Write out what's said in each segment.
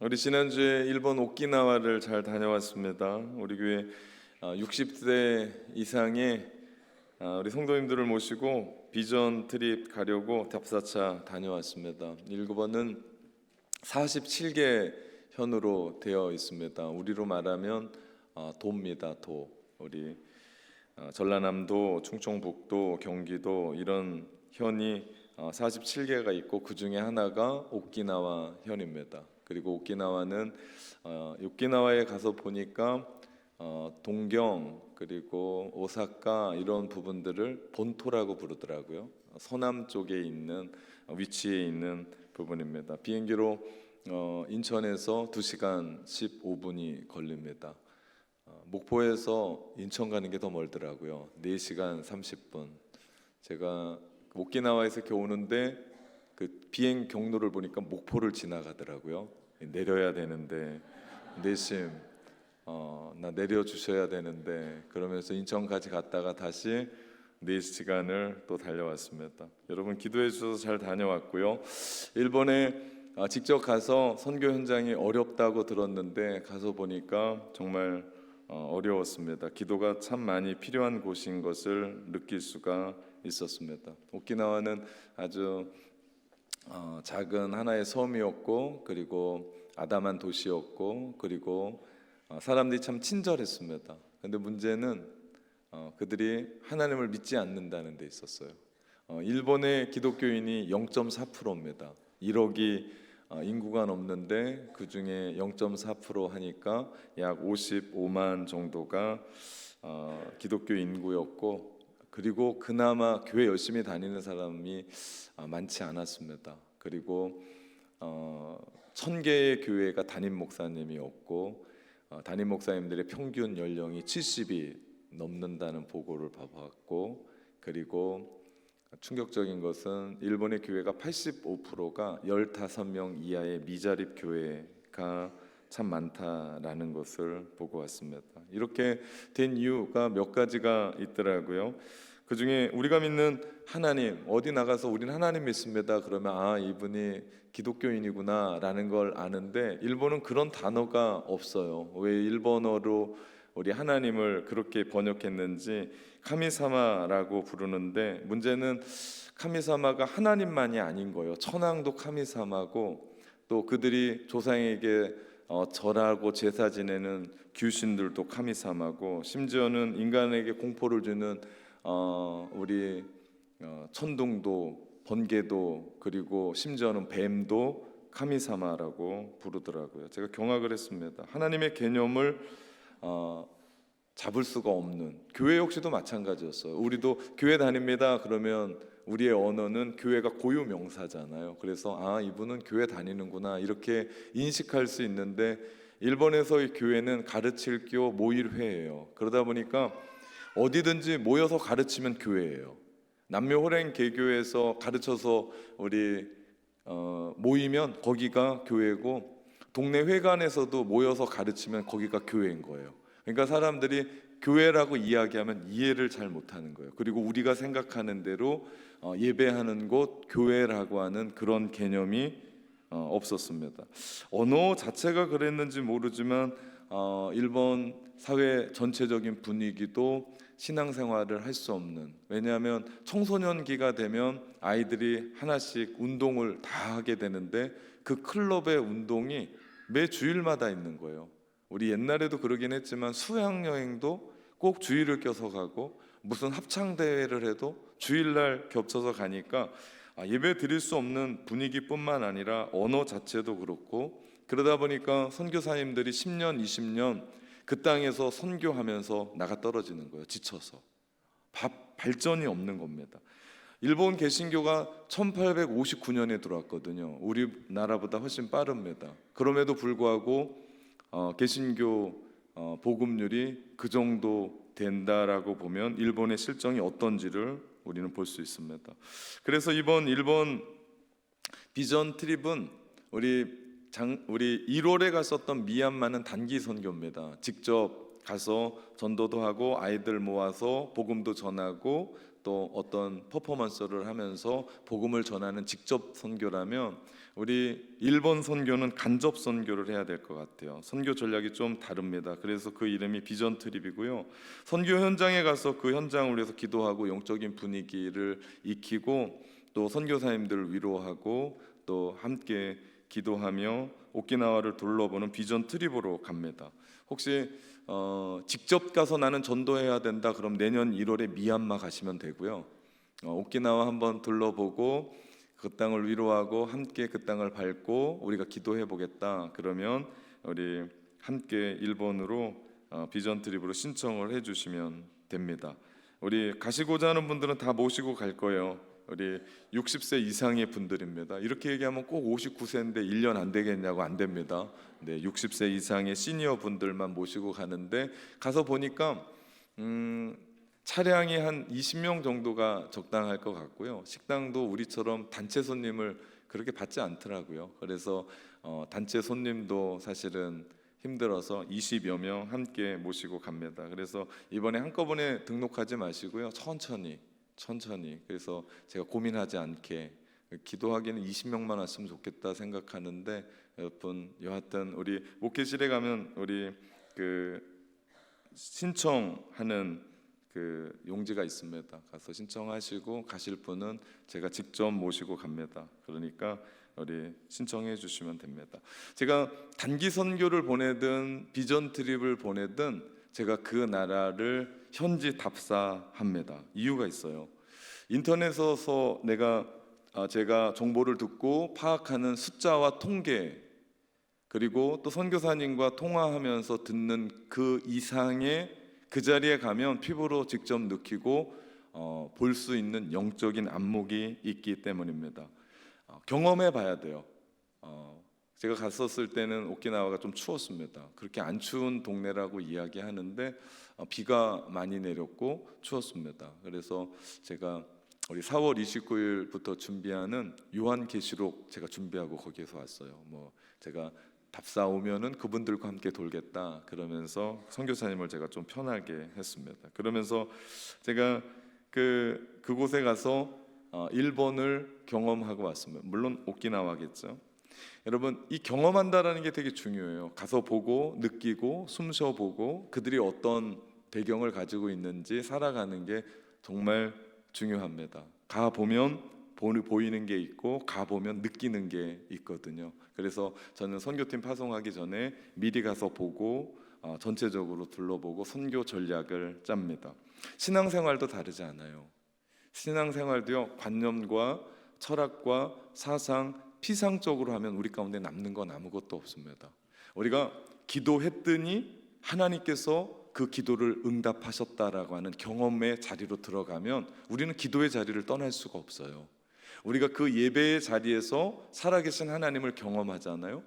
우리 지난주에 일본 오키나와를 잘 다녀왔습니다. 우리 교회 60세 이상의 우리 성도님들을 모시고 비전 트립 가려고 답사차 다녀왔습니다. 일본은 47개 현으로 되어 있습니다. 우리로 말하면 도입니다. 도. 우리 전라남도, 충청북도, 경기도 이런 현이 47개가 있고 그 중에 하나가 오키나와 현입니다. 그리고 오키나와는 오키나와에 가서 보니까 동경 그리고 오사카 이런 부분들을 본토라고 부르더라고요. 서남 쪽에 있는 위치에 있는 부분입니다. 비행기로 인천에서 2시간 15분이 걸립니다. 목포에서 인천 가는 게 더 멀더라고요. 4시간 30분. 제가 오키나와에서 이렇게 오는데 그 비행 경로를 보니까 목포를 지나가더라고요. 내려야 되는데 내심 나 내려주셔야 되는데 그러면서 인천까지 갔다가 다시 4시간을 또 달려왔습니다. 여러분 기도해 주셔서 잘 다녀왔고요. 일본에 직접 가서 선교 현장이 어렵다고 들었는데 가서 보니까 정말 어려웠습니다. 기도가 참 많이 필요한 곳인 것을 느낄 수가 있었습니다. 오키나와는 아주 작은 하나의 섬이었고 그리고 아담한 도시였고 그리고 사람들이 참 친절했습니다. 근데 문제는 그들이 하나님을 믿지 않는다는 데 있었어요. 일본의 기독교인이 0.4%입니다. 1억이 인구가 넘는데 그 중에 0.4% 하니까 약 55만 정도가 기독교 인구였고 그리고 그나마 교회 열심히 다니는 사람이 많지 않았습니다. 그리고 1000개의 교회가 담임 목사님이 없고 담임 목사님들의 평균 연령이 70이 넘는다는 보고를 봐봤고 그리고 충격적인 것은 일본의 교회가 85%가 15명 이하의 미자립 교회가 참 많다라는 것을 보고 왔습니다. 이렇게 된 이유가 몇 가지가 있더라고요. 그 중에 우리가 믿는 하나님, 어디 나가서 우리는 하나님 믿습니다 그러면 이분이 기독교인이구나 라는 걸 아는데 일본은 그런 단어가 없어요. 왜 일본어로 우리 하나님을 그렇게 번역했는지 카미사마라고 부르는데 문제는 카미사마가 하나님만이 아닌 거예요. 천황도 카미사마고 또 그들이 조상에게 절하고 제사 지내는 귀신들도 카미사마고 심지어는 인간에게 공포를 주는 우리 천둥도 번개도 그리고 심지어는 뱀도 카미사마라고 부르더라고요. 제가 경악을 했습니다. 하나님의 개념을 잡을 수가 없는 교회 역시도 마찬가지였어요. 우리도 교회 다닙니다 그러면 우리의 언어는 교회가 고유 명사잖아요. 그래서 이분은 교회 다니는구나 이렇게 인식할 수 있는데 일본에서의 교회는 가르칠 교 모일회예요. 그러다 보니까 어디든지 모여서 가르치면 교회예요. 남묘호랭 개교에서 가르쳐서 우리 모이면 거기가 교회고 동네 회관에서도 모여서 가르치면 거기가 교회인 거예요. 그러니까 사람들이 교회라고 이야기하면 이해를 잘 못하는 거예요. 그리고 우리가 생각하는 대로 예배하는 곳 교회라고 하는 그런 개념이 없었습니다. 언어 자체가 그랬는지 모르지만 일본 사회 전체적인 분위기도 신앙생활을 할 수 없는, 왜냐하면 청소년기가 되면 아이들이 하나씩 운동을 다 하게 되는데 그 클럽의 운동이 매 주일마다 있는 거예요. 우리 옛날에도 그러긴 했지만 수양여행도 꼭 주일을 껴서 가고 무슨 합창대회를 해도 주일날 겹쳐서 가니까 예배 드릴 수 없는 분위기뿐만 아니라 언어 자체도 그렇고 그러다 보니까 선교사님들이 10년 20년 그 땅에서 선교하면서 나가 떨어지는 거예요. 지쳐서 발전이 없는 겁니다. 일본 개신교가 1859년에 들어왔거든요. 우리나라보다 훨씬 빠릅니다. 그럼에도 불구하고 개신교 복음률이 그 정도 된다라고 보면 일본의 실정이 어떤지를 우리는 볼 수 있습니다. 그래서 이번 일본 비전 트립은 우리 1월에 갔었던 미얀마는 단기 선교입니다. 직접 가서 전도도 하고 아이들 모아서 복음도 전하고 또 어떤 퍼포먼스를 하면서 복음을 전하는 직접 선교라면 우리 일본 선교는 간접 선교를 해야 될 것 같아요. 선교 전략이 좀 다릅니다. 그래서 그 이름이 비전 트립이고요. 선교 현장에 가서 그 현장을 위해서 기도하고 영적인 분위기를 익히고 또 선교사님들을 위로하고 또 함께 기도하며 오키나와를 둘러보는 비전 트립으로 갑니다. 혹시 직접 가서 나는 전도해야 된다 그럼 내년 1월에 미얀마 가시면 되고요. 오키나와 한번 둘러보고 그 땅을 위로하고 함께 그 땅을 밟고 우리가 기도해 보겠다 그러면 우리 함께 일본으로 비전 트립으로 신청을 해주시면 됩니다. 우리 가시고자 하는 분들은 다 모시고 갈 거예요. 우리 60세 이상의 분들입니다. 이렇게 얘기하면 꼭 59세인데 1년 안 되겠냐고. 안 됩니다. 네, 60세 이상의 시니어 분들만 모시고 가는데 가서 보니까 차량이 한 20명 정도가 적당할 것 같고요. 식당도 우리처럼 단체 손님을 그렇게 받지 않더라고요. 그래서 단체 손님도 사실은 힘들어서 20여 명 함께 모시고 갑니다. 그래서 이번에 한꺼번에 등록하지 마시고요. 천천히 그래서 제가 고민하지 않게 기도하기는 20명만 왔으면 좋겠다 생각하는데 여하튼 우리 목회실에 가면 우리 그 신청하는 그 용지가 있습니다. 가서 신청하시고 가실 분은 제가 직접 모시고 갑니다. 그러니까 우리 신청해 주시면 됩니다. 제가 단기 선교를 보내든 비전 트립을 보내든 제가 그 나라를 현지 답사합니다. 이유가 있어요. 인터넷에서 제가 정보를 듣고 파악하는 숫자와 통계 그리고 또 선교사님과 통화하면서 듣는 그 이상의 그 자리에 가면 피부로 직접 느끼고 볼 수 있는 영적인 안목이 있기 때문입니다. 경험해 봐야 돼요. 제가 갔었을 때는 오키나와가 좀 추웠습니다. 그렇게 안 추운 동네라고 이야기하는데 비가 많이 내렸고 추웠습니다. 그래서 제가 우리 4월 29일부터 준비하는 요한계시록 제가 준비하고 거기에서 왔어요. 제가 답사 오면은 그분들과 함께 돌겠다 그러면서 선교사님을 제가 좀 편하게 했습니다. 그러면서 제가 그곳에 가서 일본을 경험하고 왔습니다. 물론 오키나와겠죠. 여러분 이 경험한다라는 게 되게 중요해요. 가서 보고 느끼고 숨 쉬어보고 그들이 어떤 배경을 가지고 있는지 살아가는 게 정말 중요합니다. 가 보면 보이는 게 있고 가 보면 느끼는 게 있거든요. 그래서 저는 선교팀 파송하기 전에 미리 가서 보고 전체적으로 둘러보고 선교 전략을 짭니다. 신앙생활도 다르지 않아요. 신앙생활도요 관념과 철학과 사상 피상적으로 하면 우리 가운데 남는 건 아무것도 없습니다. 우리가 기도했더니 하나님께서 그 기도를 응답하셨다라고 하는 경험의 자리로 들어가면 우리는 기도의 자리를 떠날 수가 없어요. 우리가 그 예배의 자리에서 살아계신 하나님을 경험하잖아요.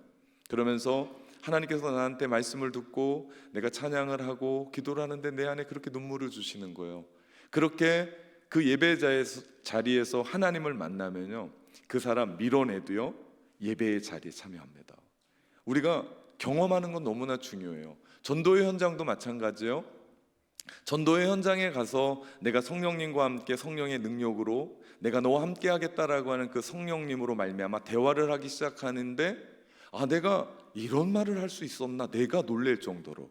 그러면서 하나님께서 나한테 말씀을 듣고 내가 찬양을 하고 기도를 하는데 내 안에 그렇게 눈물을 주시는 거예요. 그렇게 그 예배 자리에서 하나님을 만나면요 그 사람 밀어내도요 예배의 자리에 참여합니다. 우리가 경험하는 건 너무나 중요해요. 전도의 현장도 마찬가지예요. 전도의 현장에 가서 내가 성령님과 함께 성령의 능력으로 내가 너와 함께 하겠다라고 하는 그 성령님으로 말미암아 대화를 하기 시작하는데 내가 이런 말을 할 수 있었나 내가 놀랄 정도로.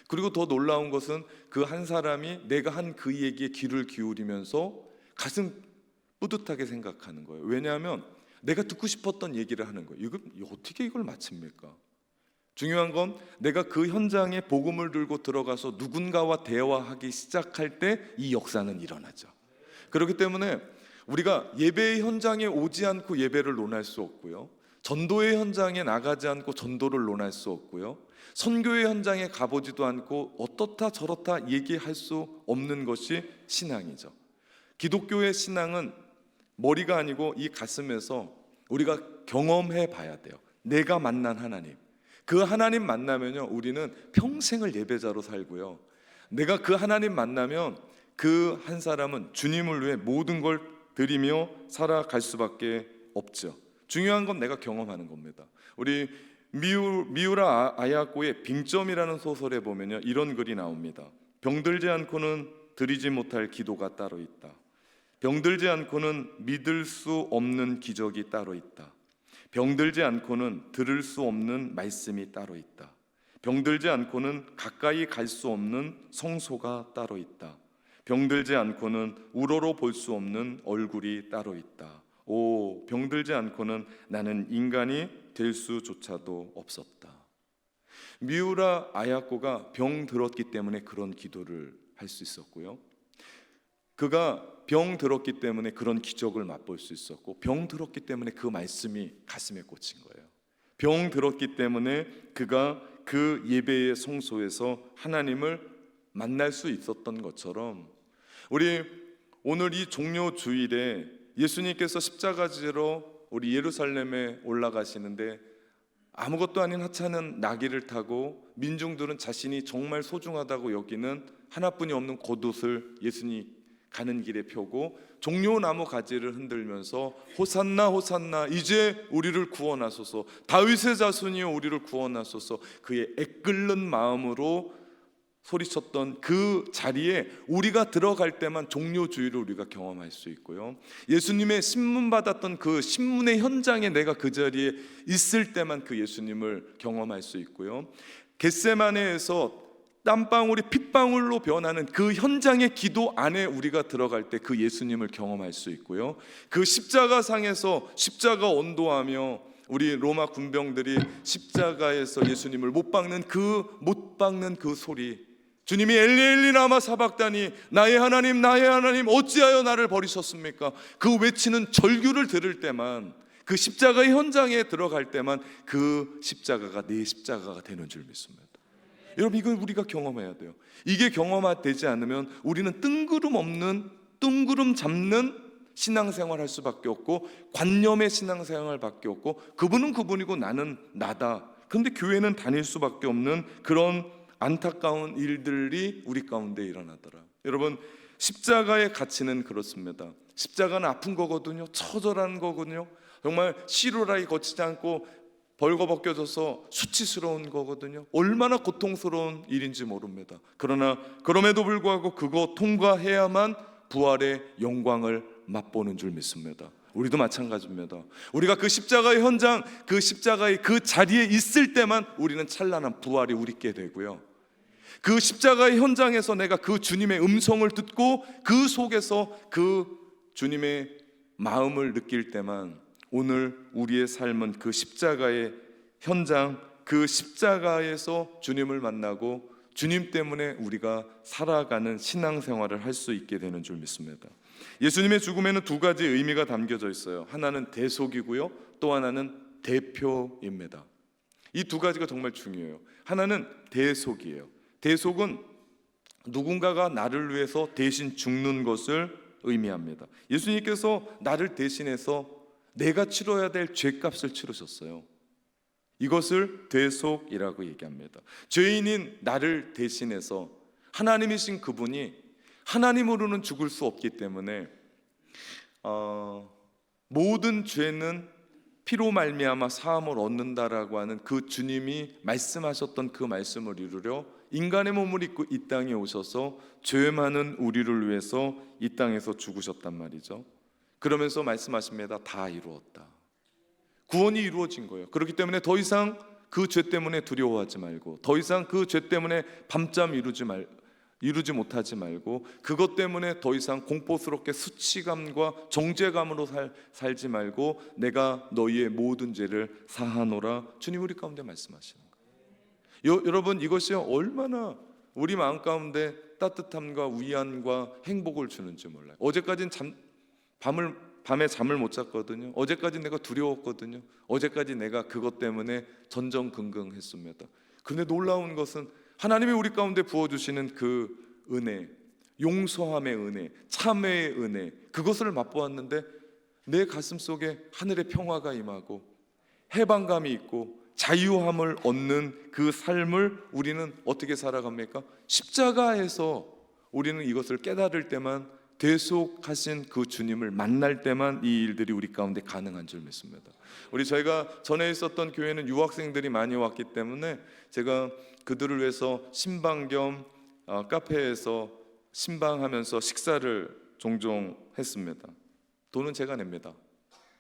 그리고 더 놀라운 것은 그 한 사람이 내가 한 그 얘기에 귀를 기울이면서 가슴 뿌듯하게 생각하는 거예요. 왜냐하면 내가 듣고 싶었던 얘기를 하는 거예요. 어떻게 이걸 마칩니까? 중요한 건 내가 그 현장에 복음을 들고 들어가서 누군가와 대화하기 시작할 때 이 역사는 일어나죠. 그렇기 때문에 우리가 예배의 현장에 오지 않고 예배를 논할 수 없고요, 전도의 현장에 나가지 않고 전도를 논할 수 없고요, 선교의 현장에 가보지도 않고 어떻다 저렇다 얘기할 수 없는 것이 신앙이죠. 기독교의 신앙은 머리가 아니고 이 가슴에서 우리가 경험해 봐야 돼요. 내가 만난 하나님, 그 하나님 만나면요 우리는 평생을 예배자로 살고요, 내가 그 하나님 만나면 그 한 사람은 주님을 위해 모든 걸 드리며 살아갈 수밖에 없죠. 중요한 건 내가 경험하는 겁니다. 우리 미우라 아야코의 빙점이라는 소설에 보면요, 이런 글이 나옵니다. 병들지 않고는 드리지 못할 기도가 따로 있다. 병들지 않고는 믿을 수 없는 기적이 따로 있다. 병들지 않고는 들을 수 없는 말씀이 따로 있다. 병들지 않고는 가까이 갈 수 없는 성소가 따로 있다. 병들지 않고는 우러러 볼 수 없는 얼굴이 따로 있다. 오, 병들지 않고는 나는 인간이 될 수조차도 없었다. 미우라 아야코가 병 들었기 때문에 그런 기도를 할 수 있었고요, 그가 병 들었기 때문에 그런 기적을 맛볼 수 있었고, 병 들었기 때문에 그 말씀이 가슴에 꽂힌 거예요. 병 들었기 때문에 그가 그 예배의 성소에서 하나님을 만날 수 있었던 것처럼, 우리 오늘 이 종료 주일에 예수님께서 십자가 지러 우리 예루살렘에 올라가시는데, 아무것도 아닌 하찮은 나귀를 타고 민중들은 자신이 정말 소중하다고 여기는 하나뿐이 없는 겉옷을 예수님 가는 길에 펴고 종려나무 가지를 흔들면서 호산나 호산나 이제 우리를 구원하소서, 다윗의 자손이여 우리를 구원하소서, 그의 애끓는 마음으로 소리쳤던 그 자리에 우리가 들어갈 때만 종료주의를 우리가 경험할 수 있고요, 예수님의 신문 받았던 그 신문의 현장에 내가 그 자리에 있을 때만 그 예수님을 경험할 수 있고요, 겟세마네에서 땀방울이 핏방울로 변하는 그 현장의 기도 안에 우리가 들어갈 때 그 예수님을 경험할 수 있고요, 그 십자가상에서 십자가 언도하며 우리 로마 군병들이 십자가에서 예수님을 못 박는 그 소리, 주님이 엘리 엘리 라마 사박다니, 나의 하나님 어찌하여 나를 버리셨습니까? 그 외치는 절규를 들을 때만, 그 십자가의 현장에 들어갈 때만 그 십자가가 내 십자가가 되는 줄 믿습니다. 여러분, 이걸 우리가 경험해야 돼요. 이게 경험되지 않으면 우리는 뜬구름 잡는 신앙생활 할 수밖에 없고, 관념의 신앙생활밖에 없고, 그분은 그분이고 나는 나다. 그런데 교회는 다닐 수밖에 없는 그런 안타까운 일들이 우리 가운데 일어나더라. 여러분, 십자가의 가치는 그렇습니다. 십자가는 아픈 거거든요, 처절한 거거든요, 정말 시루라기 거치지 않고 벌거벗겨져서 수치스러운 거거든요. 얼마나 고통스러운 일인지 모릅니다. 그러나 그럼에도 불구하고 그거 통과해야만 부활의 영광을 맛보는 줄 믿습니다. 우리도 마찬가지입니다. 우리가 그 십자가의 현장, 그 십자가의 그 자리에 있을 때만 우리는 찬란한 부활이 우리께 되고요, 그 십자가의 현장에서 내가 그 주님의 음성을 듣고 그 속에서 그 주님의 마음을 느낄 때만 오늘 우리의 삶은 그 십자가의 현장, 그 십자가에서 주님을 만나고 주님 때문에 우리가 살아가는 신앙생활을 할 수 있게 되는 줄 믿습니다. 예수님의 죽음에는 두 가지 의미가 담겨져 있어요. 하나는 대속이고요, 또 하나는 대표입니다. 이 두 가지가 정말 중요해요. 하나는 대속이에요. 대속은 누군가가 나를 위해서 대신 죽는 것을 의미합니다. 예수님께서 나를 대신해서 내가 치러야 될 죄값을 치르셨어요. 이것을 대속이라고 얘기합니다. 죄인인 나를 대신해서 하나님이신 그분이, 하나님으로는 죽을 수 없기 때문에 모든 죄는 피로 말미암아 사함을 얻는다라고 하는 그 주님이 말씀하셨던 그 말씀을 이루려 인간의 몸을 입고 이 땅에 오셔서 죄 많은 우리를 위해서 이 땅에서 죽으셨단 말이죠. 그러면서 말씀하십니다. 다 이루었다. 구원이 이루어진 거예요. 그렇기 때문에 더 이상 그 죄 때문에 두려워하지 말고, 더 이상 그 죄 때문에 밤잠 이루지 못하지 말고, 그것 때문에 더 이상 공포스럽게 수치감과 정죄감으로 살지 말고, 내가 너희의 모든 죄를 사하노라. 주님 우리 가운데 말씀하시는 거예요. 여러분, 이것이 얼마나 우리 마음 가운데 따뜻함과 위안과 행복을 주는지 몰라요. 어제까지는 밤에 잠을 못 잤거든요. 어제까지 내가 두려웠거든요. 어제까지 내가 그것 때문에 전전긍긍했습니다. 그런데 놀라운 것은 하나님이 우리 가운데 부어주시는 그 은혜, 용서함의 은혜, 참회의 은혜, 그것을 맛보았는데 내 가슴 속에 하늘의 평화가 임하고 해방감이 있고 자유함을 얻는 그 삶을 우리는 어떻게 살아갑니까? 십자가에서 우리는 이것을 깨달을 때만 대속하신 그 주님을 만날 때만 이 일들이 우리 가운데 가능한 줄 믿습니다. 저희가 전에 있었던 교회는 유학생들이 많이 왔기 때문에 제가 그들을 위해서 신방 겸 카페에서 신방하면서 식사를 종종 했습니다. 돈은 제가 냅니다.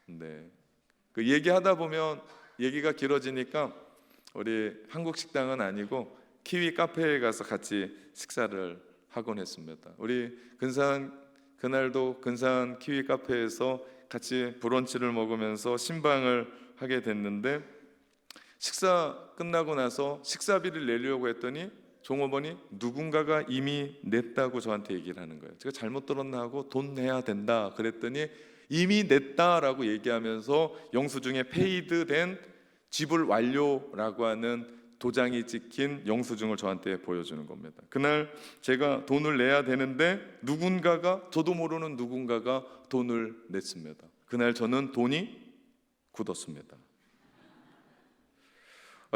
네. 그 얘기하다 보면 얘기가 길어지니까 우리 한국 식당은 아니고 키위 카페에 가서 같이 식사를 하곤 했습니다. 우리 그날도 근사한 키위 카페에서 같이 브런치를 먹으면서 신방을 하게 됐는데, 식사 끝나고 나서 식사비를 내려고 했더니 종업원이 누군가가 이미 냈다고 저한테 얘기를 하는 거예요. 제가 잘못 들었나 하고 돈 내야 된다 그랬더니 이미 냈다라고 얘기하면서 영수증에 페이드된 지불 완료라고 하는 도장이 찍힌 영수증을 저한테 보여주는 겁니다. 그날 제가 돈을 내야 되는데 저도 모르는 누군가가 돈을 냈습니다. 그날 저는 돈이 굳었습니다.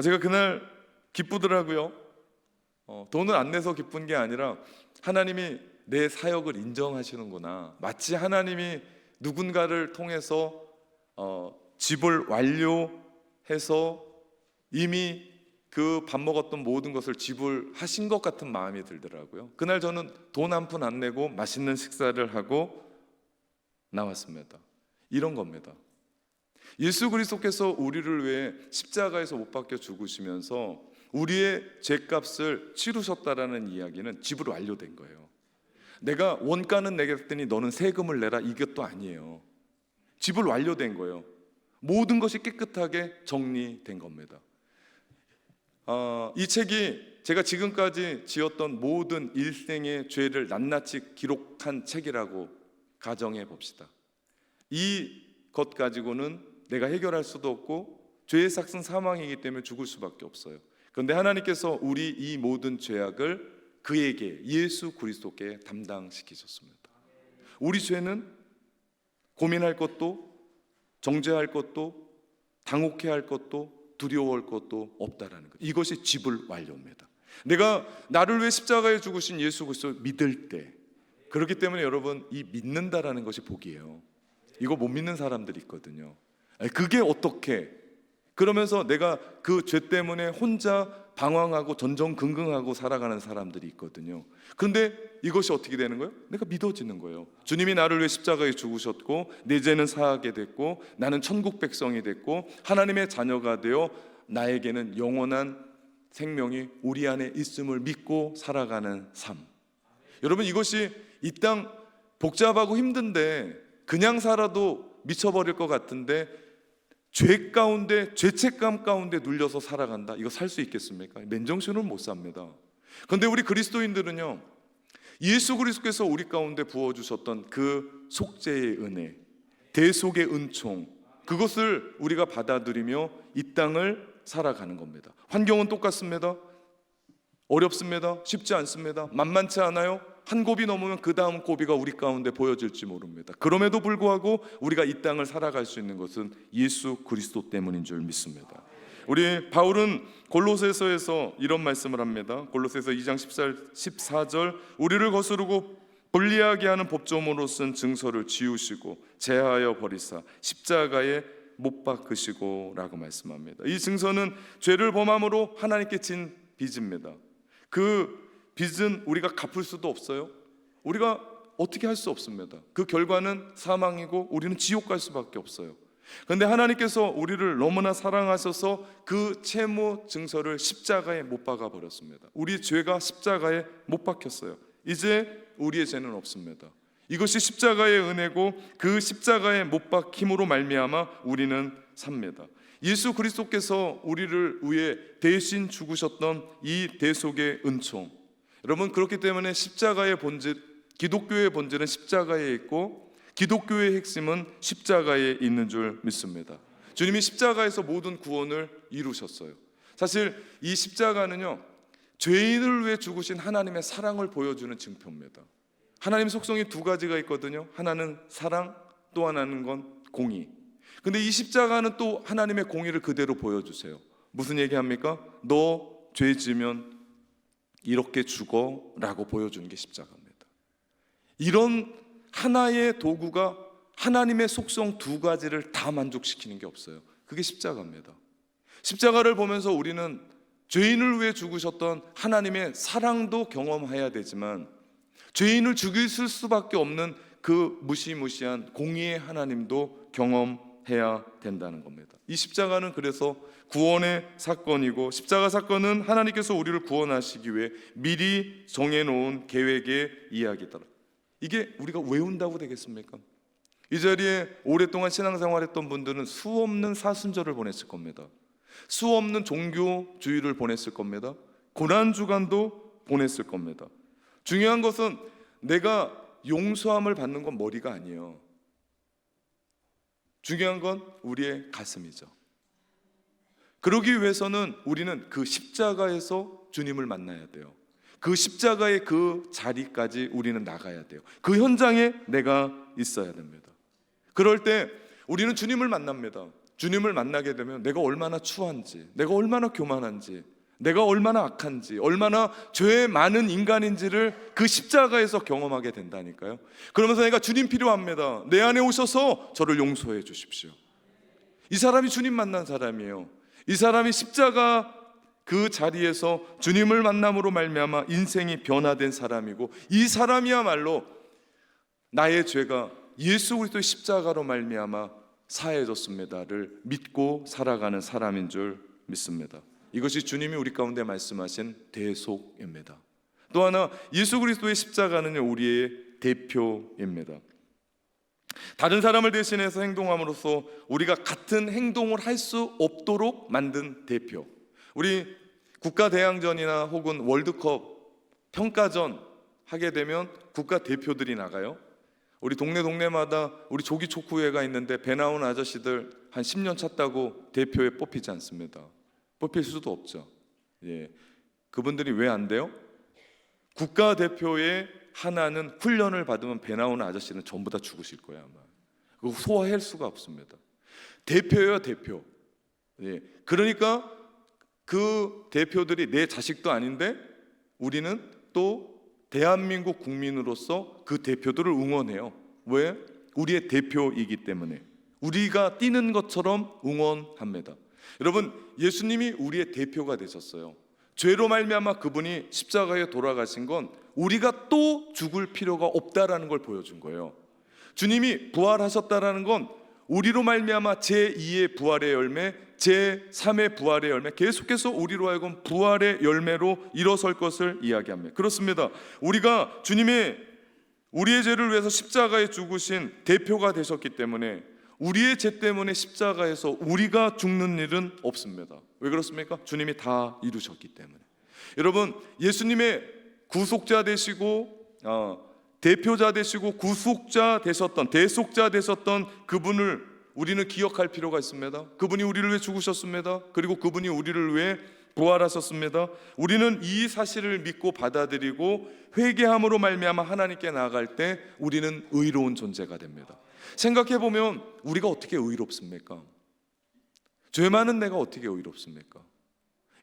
제가 그날 기쁘더라고요. 돈을 안 내서 기쁜 게 아니라 하나님이 내 사역을 인정하시는구나. 마치 하나님이 누군가를 통해서 지불 완료해서 이미 그 밥 먹었던 모든 것을 지불하신 것 같은 마음이 들더라고요. 그날 저는 돈 한 푼 안 내고 맛있는 식사를 하고 나왔습니다. 이런 겁니다. 예수 그리스도께서 우리를 위해 십자가에서 못 박혀 죽으시면서 우리의 죄값을 치르셨다라는 이야기는 지불 완료된 거예요. 내가 원가는 내겠더니 너는 세금을 내라, 이것도 아니에요. 지불 완료된 거예요. 모든 것이 깨끗하게 정리된 겁니다. 이 책이 제가 지금까지 지었던 모든 일생의 죄를 낱낱이 기록한 책이라고 가정해 봅시다. 이것 가지고는 내가 해결할 수도 없고 죄의 삭은 사망이기 때문에 죽을 수밖에 없어요. 그런데 하나님께서 우리 이 모든 죄악을 그에게, 예수 그리스도께 담당시키셨습니다. 우리 죄는 고민할 것도, 정죄할 것도, 당혹해할 것도, 두려워할 것도 없다라는 것. 이것이 지불 완료입니다. 내가 나를 위해 십자가에 죽으신 예수 그리스도를 믿을 때, 그렇기 때문에 여러분, 이 믿는다라는 것이 복이에요. 이거 못 믿는 사람들이 있거든요. 그게 어떻게? 그러면서 내가 그 죄 때문에 혼자 방황하고 전전긍긍하고 살아가는 사람들이 있거든요. 그런데 이것이 어떻게 되는 거예요? 내가 믿어지는 거예요. 주님이 나를 위해 십자가에 죽으셨고 내 죄는 사하게 됐고 나는 천국 백성이 됐고 하나님의 자녀가 되어 나에게는 영원한 생명이 우리 안에 있음을 믿고 살아가는 삶. 여러분, 이것이 이 땅 복잡하고 힘든데 그냥 살아도 미쳐버릴 것 같은데 죄 가운데, 죄책감 가운데 눌려서 살아간다. 이거 살 수 있겠습니까? 맨정신으로는 못 삽니다. 그런데 우리 그리스도인들은요, 예수 그리스도께서 우리 가운데 부어주셨던 그 속죄의 은혜, 대속의 은총, 그것을 우리가 받아들이며 이 땅을 살아가는 겁니다. 환경은 똑같습니다. 어렵습니다. 쉽지 않습니다. 만만치 않아요. 한 곱이 넘으면 그 다음 고비가 우리 가운데 보여질지 모릅니다. 그럼에도 불구하고 우리가 이 땅을 살아갈 수 있는 것은 예수 그리스도 때문인 줄 믿습니다. 우리 바울은 골로새서에서 이런 말씀을 합니다. 골로새서 2장 14절, 우리를 거스르고 불리하게 하는 법조문으로 쓴 증서를 지우시고 제하여 버리사 십자가에 못 박으시고 라고 말씀합니다. 이 증서는 죄를 범함으로 하나님께 진 빚입니다. 그 빚은 우리가 갚을 수도 없어요. 우리가 어떻게 할 수 없습니다. 그 결과는 사망이고 우리는 지옥 갈 수밖에 없어요. 그런데 하나님께서 우리를 너무나 사랑하셔서 그 채무 증서를 십자가에 못 박아 버렸습니다. 우리 죄가 십자가에 못 박혔어요. 이제 우리의 죄는 없습니다. 이것이 십자가의 은혜고 그 십자가에 못 박힘으로 말미암아 우리는 삽니다. 예수 그리스도께서 우리를 위해 대신 죽으셨던 이 대속의 은총, 여러분, 그렇기 때문에 십자가의 본질, 기독교의 본질은 십자가에 있고 기독교의 핵심은 십자가에 있는 줄 믿습니다. 주님이 십자가에서 모든 구원을 이루셨어요. 사실 이 십자가는요, 죄인을 위해 죽으신 하나님의 사랑을 보여주는 증표입니다. 하나님 속성이 두 가지가 있거든요. 하나는 사랑, 또 하나는 건 공의. 근데 이 십자가는 또 하나님의 공의를 그대로 보여주세요. 무슨 얘기합니까? 너 죄 지면 이렇게 죽어 라고 보여주는 게 십자가입니다. 이런 하나의 도구가 하나님의 속성 두 가지를 다 만족시키는 게 없어요. 그게 십자가입니다. 십자가를 보면서 우리는 죄인을 위해 죽으셨던 하나님의 사랑도 경험해야 되지만 죄인을 죽이실 수밖에 없는 그 무시무시한 공의의 하나님도 경험해야 된다는 겁니다. 이 십자가는 그래서 구원의 사건이고, 십자가 사건은 하나님께서 우리를 구원하시기 위해 미리 정해놓은 계획의 이야기다. 이게 우리가 외운다고 되겠습니까? 이 자리에 오랫동안 신앙생활했던 분들은 수없는 사순절을 보냈을 겁니다. 수없는 종교주의를 보냈을 겁니다. 고난주간도 보냈을 겁니다. 중요한 것은 내가 용서함을 받는 건 머리가 아니에요. 중요한 건 우리의 가슴이죠. 그러기 위해서는 우리는 그 십자가에서 주님을 만나야 돼요. 그 십자가의 그 자리까지 우리는 나가야 돼요. 그 현장에 내가 있어야 됩니다. 그럴 때 우리는 주님을 만납니다. 주님을 만나게 되면 내가 얼마나 추한지, 내가 얼마나 교만한지, 내가 얼마나 악한지, 얼마나 죄 많은 인간인지를 그 십자가에서 경험하게 된다니까요. 그러면서 내가 주님 필요합니다. 내 안에 오셔서 저를 용서해 주십시오. 이 사람이 주님 만난 사람이에요. 이 사람이 십자가 그 자리에서 주님을 만남으로 말미암아 인생이 변화된 사람이고, 이 사람이야말로 나의 죄가 예수 그리스도의 십자가로 말미암아 사해졌습니다를 믿고 살아가는 사람인 줄 믿습니다. 이것이 주님이 우리 가운데 말씀하신 대속입니다. 또 하나, 예수 그리스도의 십자가는 우리의 대표입니다. 다른 사람을 대신해서 행동함으로써 우리가 같은 행동을 할 수 없도록 만든 대표. 우리 국가대항전이나 혹은 월드컵 평가전 하게 되면 국가 대표들이 나가요. 우리 동네마다 우리 조기 촉구회가 있는데 배 나온 아저씨들 한 10년 찼다고 대표에 뽑히지 않습니다. 뽑힐 수도 없죠. 그분들이 왜 안 돼요? 국가대표의 하나는 훈련을 받으면 배 나오는 아저씨는 전부 다 죽으실 거예요 아마. 그거 소화할 수가 없습니다. 대표예요, 대표. 그러니까 그 대표들이 내 자식도 아닌데 우리는 또 대한민국 국민으로서 그 대표들을 응원해요. 왜? 우리의 대표이기 때문에. 우리가 뛰는 것처럼 응원합니다. 여러분, 예수님이 우리의 대표가 되셨어요. 죄로 말미암아 그분이 십자가에 돌아가신 건 우리가 또 죽을 필요가 없다라는 걸 보여준 거예요. 주님이 부활하셨다라는 건 우리로 말미암아 제2의 부활의 열매, 제3의 부활의 열매, 계속해서 우리로 하여금 부활의 열매로 일어설 것을 이야기합니다. 그렇습니다. 우리가 주님의 우리의 죄를 위해서 십자가에 죽으신 대표가 되셨기 때문에 우리의 죄 때문에 십자가에서 우리가 죽는 일은 없습니다. 왜 그렇습니까? 주님이 다 이루셨기 때문에. 여러분, 예수님의 구속자 되시고 대표자 되시고 구속자 되셨던, 대속자 되셨던 그분을 우리는 기억할 필요가 있습니다. 그분이 우리를 위해 죽으셨습니다. 그리고 그분이 우리를 위해 부활하셨습니다. 우리는 이 사실을 믿고 받아들이고 회개함으로 말미암아 하나님께 나아갈 때 우리는 의로운 존재가 됩니다. 생각해보면 우리가 어떻게 의롭습니까? 죄 많은 내가 어떻게 의롭습니까?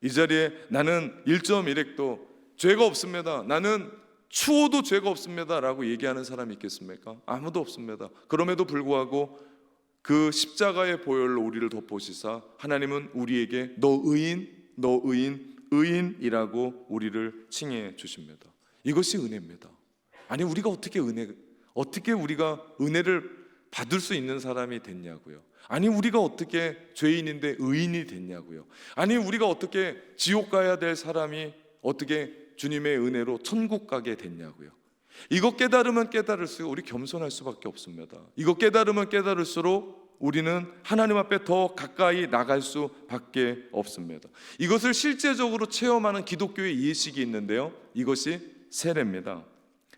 이 자리에 나는 1.1핵도 죄가 없습니다, 나는 추워도 죄가 없습니다 라고 얘기하는 사람이 있겠습니까? 아무도 없습니다. 그럼에도 불구하고 그 십자가의 보혈로 우리를 덮으시사 하나님은 우리에게 너 의인, 너 의인, 의인이라고 우리를 칭해 주십니다. 이것이 은혜입니다. 아니, 우리가 어떻게 우리가 은혜를 받을 수 있는 사람이 됐냐고요. 아니, 우리가 어떻게 죄인인데 의인이 됐냐고요. 아니, 우리가 어떻게 지옥 가야 될 사람이 어떻게 주님의 은혜로 천국 가게 됐냐고요. 이거 깨달으면 깨달을수록 우리 겸손할 수밖에 없습니다. 이거 깨달으면 깨달을수록 우리는 하나님 앞에 더 가까이 나갈 수밖에 없습니다. 이것을 실제적으로 체험하는 기독교의 예식이 있는데요, 이것이 세례입니다.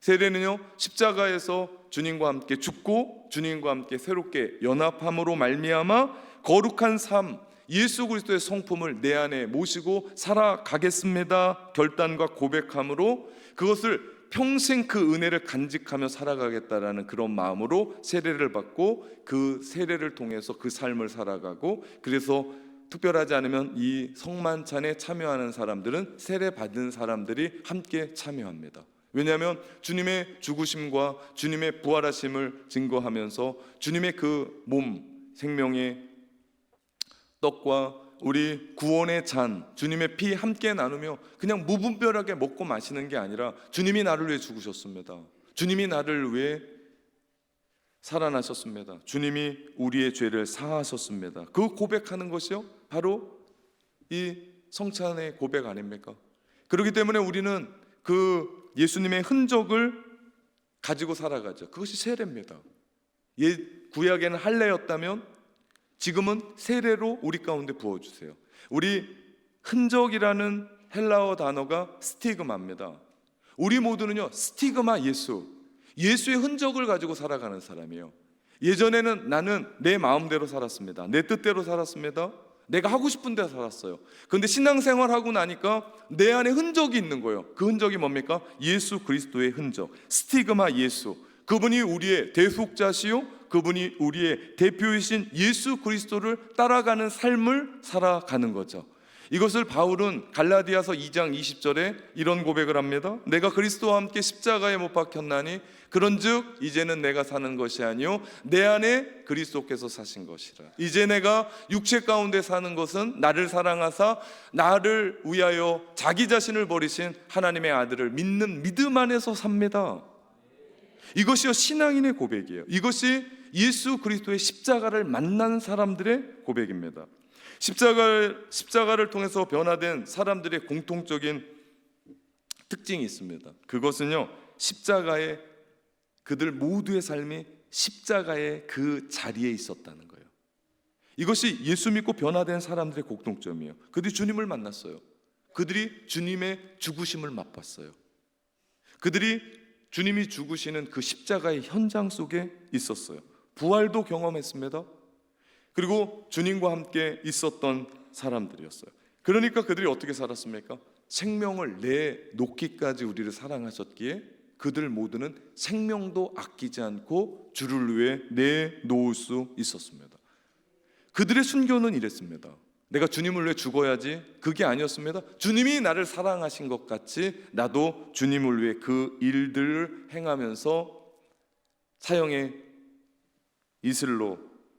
세례는요, 십자가에서 주님과 함께 죽고 주님과 함께 새롭게 연합함으로 말미암아 거룩한 삶, 예수 그리스도의 성품을 내 안에 모시고 살아가겠습니다 결단과 고백함으로 그것을 평생 그 은혜를 간직하며 살아가겠다라는 그런 마음으로 세례를 받고 그 세례를 통해서 그 삶을 살아가고, 그래서 특별하지 않으면 이 성만찬에 참여하는 사람들은 세례 받은 사람들이 함께 참여합니다. 왜냐하면 주님의 죽으심과 주님의 부활하심을 증거하면서 주님의 그 몸, 생명의 떡과 우리 구원의 잔, 주님의 피 함께 나누며 그냥 무분별하게 먹고 마시는 게 아니라 주님이 나를 위해 죽으셨습니다. 주님이 나를 위해 살아나셨습니다. 주님이 우리의 죄를 사하셨습니다. 그 고백하는 것이요, 바로 이 성찬의 고백 아닙니까? 그렇기 때문에 우리는 그 예수님의 흔적을 가지고 살아가죠. 그것이 세례입니다. 구약에는 할례였다면 지금은 세례로 우리 가운데 부어주세요. 우리 흔적이라는 헬라어 단어가 스티그마입니다. 우리 모두는요, 스티그마 예수의 흔적을 가지고 살아가는 사람이에요. 예전에는 나는 내 마음대로 살았습니다. 내 뜻대로 살았습니다. 내가 하고 싶은 대로 살았어요. 그런데 신앙생활하고 나니까 내 안에 흔적이 있는 거예요. 그 흔적이 뭡니까? 예수 그리스도의 흔적, 스티그마 예수. 그분이 우리의 대속자시요, 그분이 우리의 대표이신 예수 그리스도를 따라가는 삶을 살아가는 거죠. 이것을 바울은 갈라디아서 2장 20절에 이런 고백을 합니다. 내가 그리스도와 함께 십자가에 못 박혔나니 그런즉 이제는 내가 사는 것이 아니요 내 안에 그리스도께서 사신 것이라. 이제 내가 육체 가운데 사는 것은 나를 사랑하사 나를 위하여 자기 자신을 버리신 하나님의 아들을 믿는 믿음 안에서 삽니다. 이것이요 신앙인의 고백이에요. 이것이 예수 그리스도의 십자가를 만난 사람들의 고백입니다. 십자가를 통해서 변화된 사람들의 공통적인 특징이 있습니다. 그것은요, 그들 모두의 삶이 십자가의 그 자리에 있었다는 거예요. 이것이 예수 믿고 변화된 사람들의 공통점이에요. 그들이 주님을 만났어요. 그들이 주님의 죽으심을 맛봤어요. 그들이 주님이 죽으시는 그 십자가의 현장 속에 있었어요. 부활도 경험했습니다. 그리고 주님과 함께 있었던 사람들이었어요. 그러니까 그들이 어떻게 살았습니까? 생명을 내놓기까지 우리를 사랑하셨기에 그들 모두는 생명도 아끼지 않고 주를 위해 내놓을 수 있었습니다. 그들의 순교는 이랬습니다. 내가 주님을 위해 죽어야지, 그게 아니었습니다. 주님이 나를 사랑하신 것 같이 나도 주님을 위해 그 일들을 행하면서 사형의 이슬로,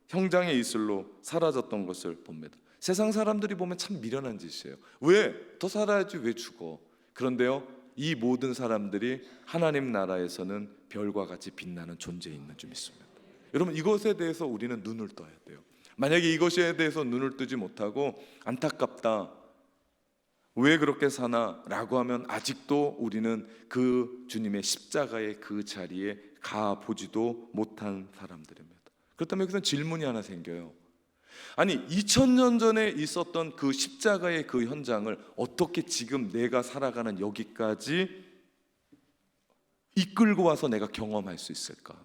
형장의 이슬로 사라졌던 것을 봅니다. 세상 사람들이 보면 참 미련한 짓이에요. 왜? 더 살아야지 왜 죽어? 그런데요, 이 모든 사람들이 하나님 나라에서는 별과 같이 빛나는 존재에 있는 줄 믿습니다. 여러분, 이것에 대해서 우리는 눈을 떠야 돼요. 만약에 이것에 대해서 눈을 뜨지 못하고 안타깝다, 왜 그렇게 사나? 라고 하면 아직도 우리는 그 주님의 십자가의 그 자리에 가보지도 못한 사람들입니다. 그렇다면 여기서 질문이 하나 생겨요. 아니, 2000년 전에 있었던 그 십자가의 그 현장을 어떻게 지금 내가 살아가는 여기까지 이끌고 와서 내가 경험할 수 있을까?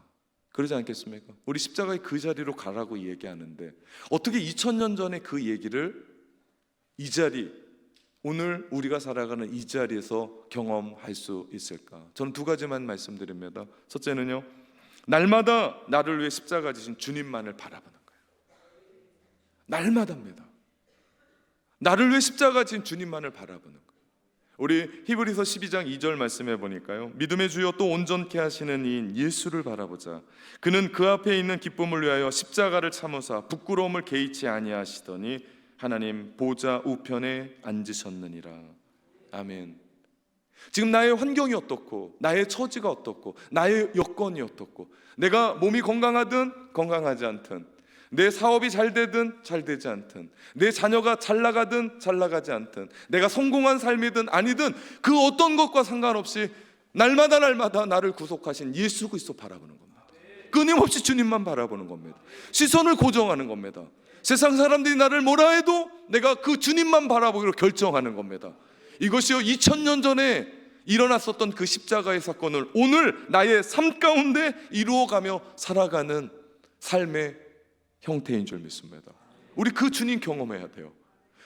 그러지 않겠습니까? 우리 십자가의 그 자리로 가라고 얘기하는데 어떻게 2000년 전에 그 얘기를 이 자리, 오늘 우리가 살아가는 이 자리에서 경험할 수 있을까? 저는 두 가지만 말씀드립니다. 첫째는요, 날마다 나를 위해 십자가 지신 주님만을 바라보는 거예요. 날마다입니다. 나를 위해 십자가 지신 주님만을 바라보는 거예요. 우리 히브리서 12장 2절 말씀해 보니까요, 믿음의 주여 또 온전케 하시는 이인 예수를 바라보자. 그는 그 앞에 있는 기쁨을 위하여 십자가를 참으사 부끄러움을 개의치 아니하시더니 하나님 보좌 우편에 앉으셨느니라. 아멘. 지금 나의 환경이 어떻고, 나의 처지가 어떻고, 나의 여건이 어떻고, 내가 몸이 건강하든 건강하지 않든, 내 사업이 잘 되든 잘 되지 않든, 내 자녀가 잘 나가든 잘 나가지 않든, 내가 성공한 삶이든 아니든 그 어떤 것과 상관없이 날마다 나를 구속하신 예수 그리스도 바라보는 겁니다. 끊임없이 주님만 바라보는 겁니다. 시선을 고정하는 겁니다. 세상 사람들이 나를 뭐라 해도 내가 그 주님만 바라보기로 결정하는 겁니다. 이것이요, 2000년 전에 일어났었던 그 십자가의 사건을 오늘 나의 삶 가운데 이루어가며 살아가는 삶의 형태인 줄 믿습니다. 우리 그 주님 경험해야 돼요.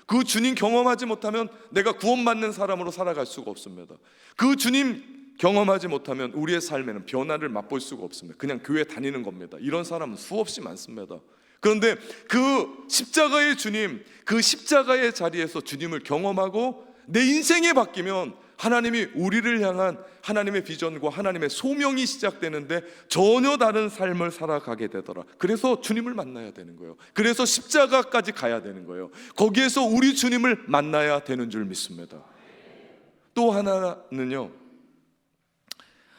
그 주님 경험하지 못하면 내가 구원받는 사람으로 살아갈 수가 없습니다. 그 주님 경험하지 못하면 우리의 삶에는 변화를 맛볼 수가 없습니다. 그냥 교회 다니는 겁니다. 이런 사람은 수없이 많습니다. 그런데 그 십자가의 주님, 그 십자가의 자리에서 주님을 경험하고 내 인생이 바뀌면 하나님이 우리를 향한 하나님의 비전과 하나님의 소명이 시작되는데 전혀 다른 삶을 살아가게 되더라. 그래서 주님을 만나야 되는 거예요. 그래서 십자가까지 가야 되는 거예요. 거기에서 우리 주님을 만나야 되는 줄 믿습니다. 또 하나는요,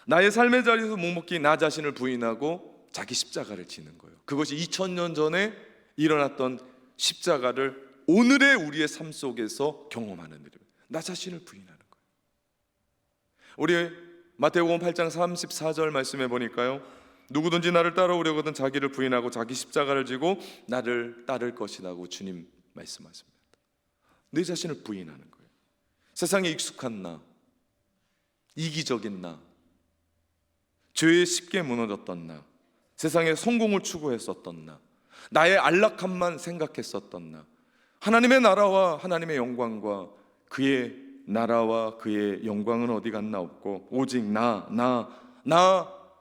나의 삶의 자리에서 묵묵히 나 자신을 부인하고 자기 십자가를 지는 거예요. 그것이 2000년 전에 일어났던 십자가를 오늘의 우리의 삶 속에서 경험하는 일입니다. 나 자신을 부인하는 거예요. 우리 마태복음 8장 34절 말씀해 보니까요, 누구든지 나를 따라오려거든 자기를 부인하고 자기 십자가를 지고 나를 따를 것이라고 주님 말씀하십니다. 내 자신을 부인하는 거예요. 세상에 익숙한 나, 이기적인 나, 죄에 쉽게 무너졌던 나, 세상에 성공을 추구했었던 나, 나의 안락함만 생각했었던 나, 하나님의 나라와 하나님의 영광과 그의 나라와 그의 영광은 어디 갔나 없고 오직 나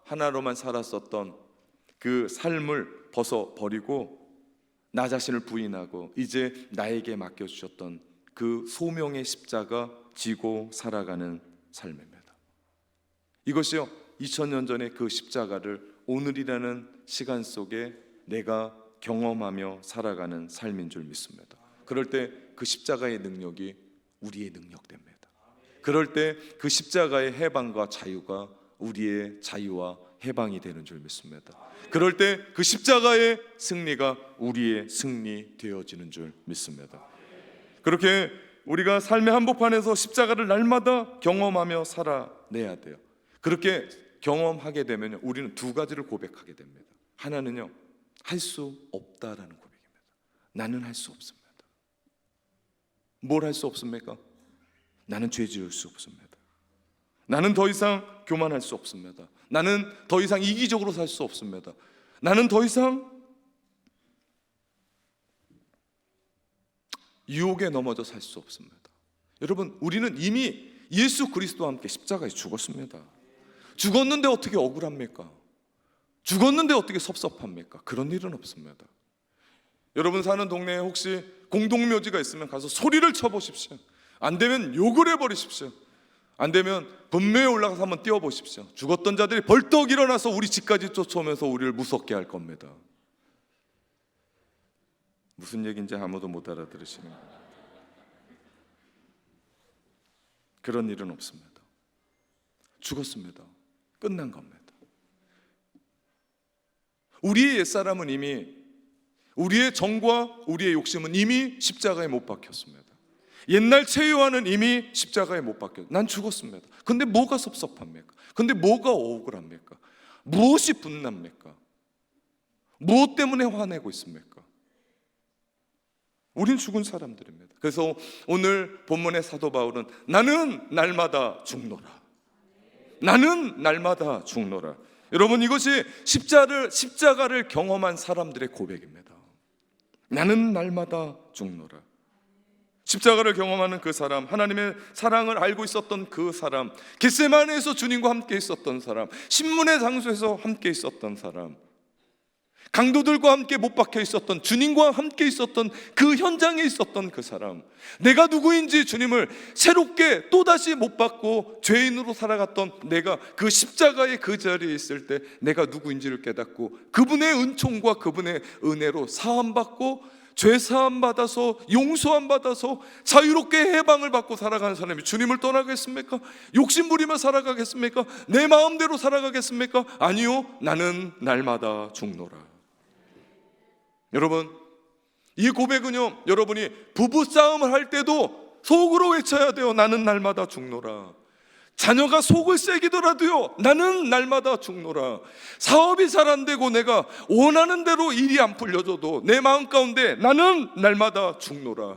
하나로만 살았었던 그 삶을 벗어버리고 나 자신을 부인하고 이제 나에게 맡겨주셨던 그 소명의 십자가 지고 살아가는 삶입니다. 이것이요, 2000년 전에 그 십자가를 오늘이라는 시간 속에 내가 경험하며 살아가는 삶인 줄 믿습니다. 그럴 때 그 십자가의 능력이 우리의 능력됩니다. 그럴 때 그 십자가의 해방과 자유가 우리의 자유와 해방이 되는 줄 믿습니다. 그럴 때 그 십자가의 승리가 우리의 승리 되어지는 줄 믿습니다. 그렇게 우리가 삶의 한복판에서 십자가를 날마다 경험하며 살아내야 돼요. 그렇게 경험하게 되면 우리는 두 가지를 고백하게 됩니다. 하나는요, 할 수 없다라는 고백입니다. 나는 할 수 없습니다. 뭘 할 수 없습니까? 나는 죄 지을 수 없습니다. 나는 더 이상 교만할 수 없습니다. 나는 더 이상 이기적으로 살 수 없습니다. 나는 더 이상 유혹에 넘어져 살 수 없습니다. 여러분, 우리는 이미 예수 그리스도와 함께 십자가에 죽었습니다. 죽었는데 어떻게 억울합니까? 죽었는데 어떻게 섭섭합니까? 그런 일은 없습니다. 여러분 사는 동네에 혹시 공동묘지가 있으면 가서 소리를 쳐보십시오. 안 되면 욕을 해버리십시오. 안 되면 분묘에 올라가서 한번 뛰어보십시오. 죽었던 자들이 벌떡 일어나서 우리 집까지 쫓아오면서 우리를 무섭게 할 겁니다. 무슨 얘기인지 아무도 못 알아들으시는 거예요. 그런 일은 없습니다. 죽었습니다. 끝난 겁니다. 우리의 옛사람은 이미, 우리의 정과 우리의 욕심은 이미 십자가에 못 박혔습니다. 옛날 체유와는 이미 십자가에 못 박혔. 난 죽었습니다. 근데 뭐가 섭섭합니까? 근데 뭐가 억울합니까? 무엇이 분납니까? 무엇 때문에 화내고 있습니까? 우린 죽은 사람들입니다. 그래서 오늘 본문의 사도 바울은 나는 날마다 죽노라. 나는 날마다 죽노라. 여러분, 이것이 십자가를 경험한 사람들의 고백입니다. 나는 날마다 죽노라. 십자가를 경험하는 그 사람, 하나님의 사랑을 알고 있었던 그 사람, 겟세마네에서 주님과 함께 있었던 사람, 신문의 장소에서 함께 있었던 사람, 강도들과 함께 못 박혀 있었던, 주님과 함께 있었던 그 현장에 있었던 그 사람, 내가 누구인지 주님을 새롭게 또다시 못 받고 죄인으로 살아갔던 내가 그 십자가의 그 자리에 있을 때 내가 누구인지를 깨닫고 그분의 은총과 그분의 은혜로 사함받고 죄 사함 받아서 용서함 받아서 자유롭게 해방을 받고 살아가는 사람이 주님을 떠나겠습니까? 욕심 부리며 살아가겠습니까? 내 마음대로 살아가겠습니까? 아니요, 나는 날마다 죽노라. 여러분, 이 고백은요, 여러분이 부부싸움을 할 때도 속으로 외쳐야 돼요. 나는 날마다 죽노라. 자녀가 속을 새기더라도요, 나는 날마다 죽노라. 사업이 잘 안 되고 내가 원하는 대로 일이 안 풀려져도 내 마음 가운데 나는 날마다 죽노라.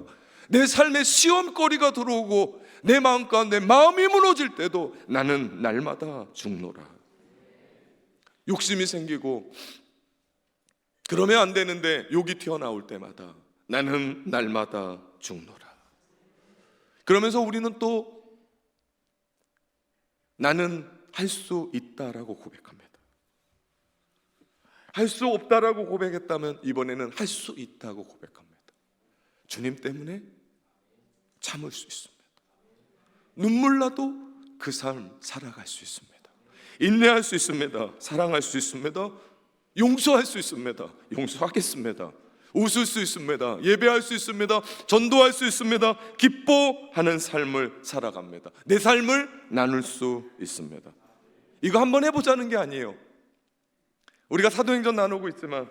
내 삶에 시험거리가 들어오고 내 마음 가운데 마음이 무너질 때도 나는 날마다 죽노라. 욕심이 생기고 그러면 안 되는데 욕이 튀어나올 때마다 나는 날마다 죽노라. 그러면서 우리는 또 나는 할 수 있다라고 고백합니다. 할 수 없다라고 고백했다면 이번에는 할 수 있다고 고백합니다. 주님 때문에 참을 수 있습니다. 눈물 나도 그 삶 살아갈 수 있습니다. 인내할 수 있습니다. 사랑할 수 있습니다. 용서할 수 있습니다. 용서하겠습니다. 웃을 수 있습니다. 예배할 수 있습니다. 전도할 수 있습니다. 기뻐하는 삶을 살아갑니다. 내 삶을 나눌 수 있습니다. 이거 한번 해보자는 게 아니에요. 우리가 사도행전 나누고 있지만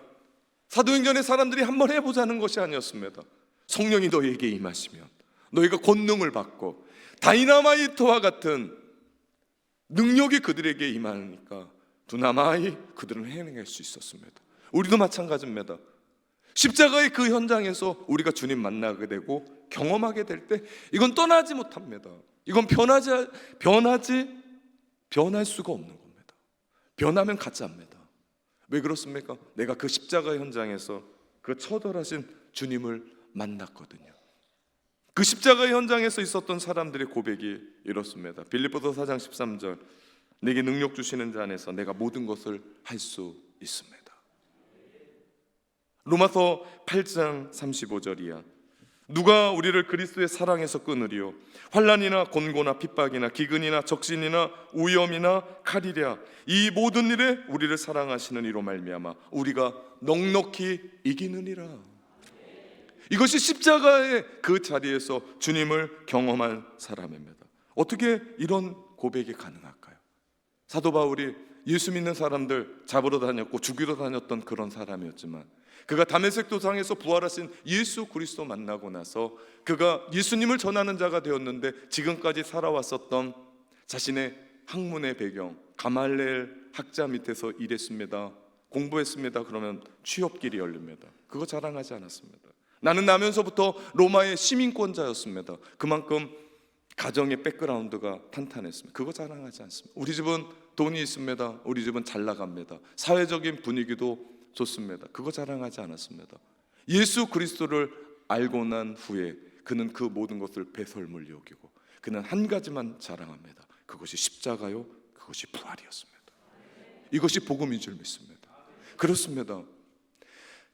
사도행전의 사람들이 한번 해보자는 것이 아니었습니다. 성령이 너희에게 임하시면 너희가 권능을 받고 다이나마이트와 같은 능력이 그들에게 임하니까 두나마이 그들은 해내갈 수 있었습니다. 우리도 마찬가지입니다. 십자가의 그 현장에서 우리가 주님 만나게 되고 경험하게 될 때 이건 떠나지 못합니다. 이건 변할 수가 없는 겁니다. 변하면 가짜입니다. 왜 그렇습니까? 내가 그 십자가 현장에서 그 처절하신 주님을 만났거든요. 그 십자가 현장에서 있었던 사람들의 고백이 이렇습니다. 빌립보서 4장 13절, 내게 능력 주시는 자 안에서 내가 모든 것을 할 수 있습니다. 로마서 8장 35절이야. 누가 우리를 그리스도의 사랑에서 끊으리요? 환난이나 곤고나 핍박이나 기근이나 적신이나 오염이나 칼이랴. 이 모든 일에 우리를 사랑하시는 이로 말미암아 우리가 넉넉히 이기느니라. 이것이 십자가의 그 자리에서 주님을 경험한 사람입니다. 어떻게 이런 고백이 가능할까요? 사도 바울이 예수 믿는 사람들 잡으러 다녔고 죽이러 다녔던 그런 사람이었지만 그가 다메섹 도상에서 부활하신 예수 그리스도 만나고 나서 그가 예수님을 전하는 자가 되었는데 지금까지 살아왔었던 자신의 학문의 배경, 가말레엘 학자 밑에서 일했습니다. 공부했습니다. 그러면 취업길이 열립니다. 그거 자랑하지 않았습니다. 나는 나면서부터 로마의 시민권자였습니다. 그만큼 가정의 백그라운드가 탄탄했습니다. 그거 자랑하지 않습니다. 우리 집은 돈이 있습니다. 우리 집은 잘 나갑니다. 사회적인 분위기도 좋습니다. 그거 자랑하지 않았습니다. 예수 그리스도를 알고 난 후에 그는 그 모든 것을 배설물 여기고 그는 한 가지만 자랑합니다. 그것이 십자가요, 그것이 부활이었습니다. 이것이 복음인 줄 믿습니다. 그렇습니다.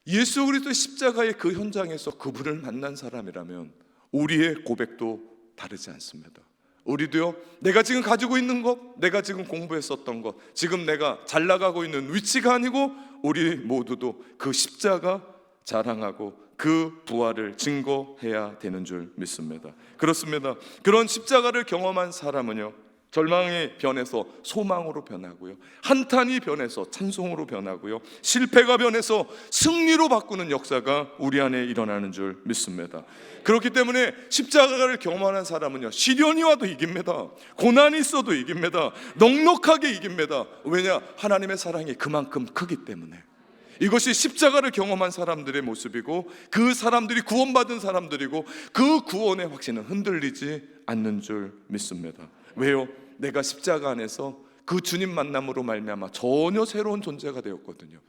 예수 그리스도의 십자가의 그 현장에서 그분을 만난 사람이라면 우리의 고백도 다르지 않습니다. 우리도요, 내가 지금 가지고 있는 것, 내가 지금 공부했었던 것, 지금 내가 잘 나가고 있는 위치가 아니고 우리 모두도 그 십자가 자랑하고 그 부활을 증거해야 되는 줄 믿습니다. 그렇습니다. 그런 십자가를 경험한 사람은요, 절망의 변해서 소망으로 변하고요, 한탄이 변해서 찬송으로 변하고요, 실패가 변해서 승리로 바꾸는 역사가 우리 안에 일어나는 줄 믿습니다. 그렇기 때문에 십자가를 경험하는 사람은요, 시련이 와도 이깁니다. 고난이 있어도 이깁니다. 넉넉하게 이깁니다. 왜냐? 하나님의 사랑이 그만큼 크기 때문에. 이것이 십자가를 경험한 사람들의 모습이고 그 사람들이 구원받은 사람들이고 그 구원의 확신은 흔들리지 않는 줄 믿습니다. 왜요? 내가 십자가 안에서 그 주님 만남으로 말미암아 전혀 새로운 존재가 되었거든요.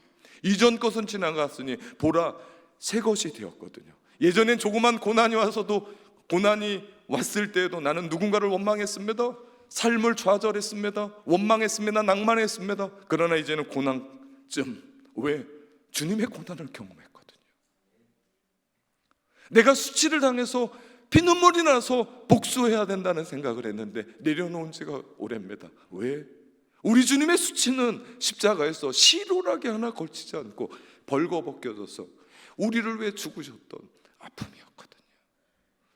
이전 것은 지나갔으니 보라 새 것이 되었거든요. 예전엔 조그만 고난이 와서도, 고난이 왔을 때에도 나는 누군가를 원망했습니다. 삶을 좌절했습니다. 원망했습니다. 낭만했습니다. 그러나 이제는 고난쯤, 왜? 주님의 고난을 경험했거든요. 내가 수치를 당해서 피눈물이 나서 복수해야 된다는 생각을 했는데 내려놓은 지가 오래입니다. 왜? 우리 주님의 수치는 십자가에서 시로라기 하나 걸치지 않고 벌거벗겨져서 우리를 위해 죽으셨던 아픔이었거든요.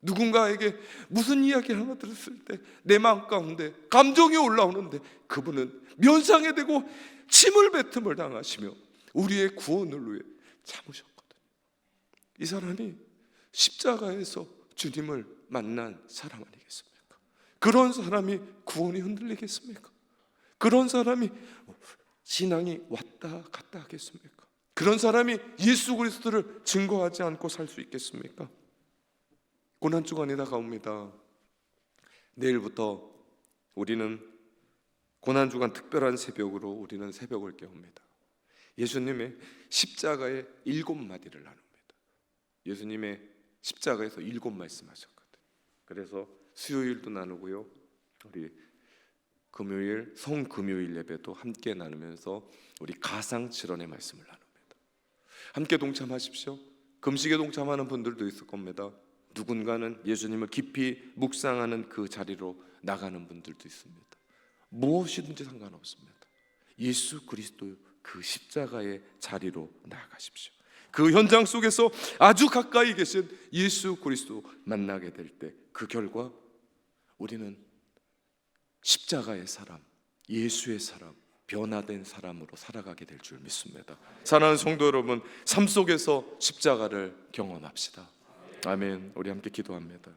누군가에게 무슨 이야기 하나 들었을 때 내 마음 가운데 감정이 올라오는데 그분은 면상에 대고 침을 뱉음을 당하시며 우리의 구원을 위해 참으셨거든요. 이 사람이 십자가에서 주님을 만난 사람 아니겠습니까? 그런 사람이 구원이 흔들리겠습니까? 그런 사람이 신앙이 왔다 갔다 하겠습니까? 그런 사람이 예수 그리스도를 증거하지 않고 살 수 있겠습니까? 고난주간이 다가옵니다. 내일부터 우리는 고난주간 특별한 새벽으로 우리는 새벽을 깨웁니다. 예수님의 십자가의 7마디를 나눕니다. 예수님의 십자가에서 7 말씀하셨거든요. 그래서 수요일도 나누고요, 우리 금요일 성금요일 예배도 함께 나누면서 우리 가상칠언의 말씀을 나눕니다. 함께 동참하십시오. 금식에 동참하는 분들도 있을 겁니다. 누군가는 예수님을 깊이 묵상하는 그 자리로 나가는 분들도 있습니다. 무엇이든지 상관없습니다. 예수 그리스도 그 십자가의 자리로 나아가십시오. 그 현장 속에서 아주 가까이 계신 예수 그리스도 만나게 될 때 그 결과 우리는 십자가의 사람, 예수의 사람, 변화된 사람으로 살아가게 될 줄 믿습니다. 사랑하는 성도 여러분, 삶 속에서 십자가를 경험합시다. 아멘. 우리 함께 기도합니다.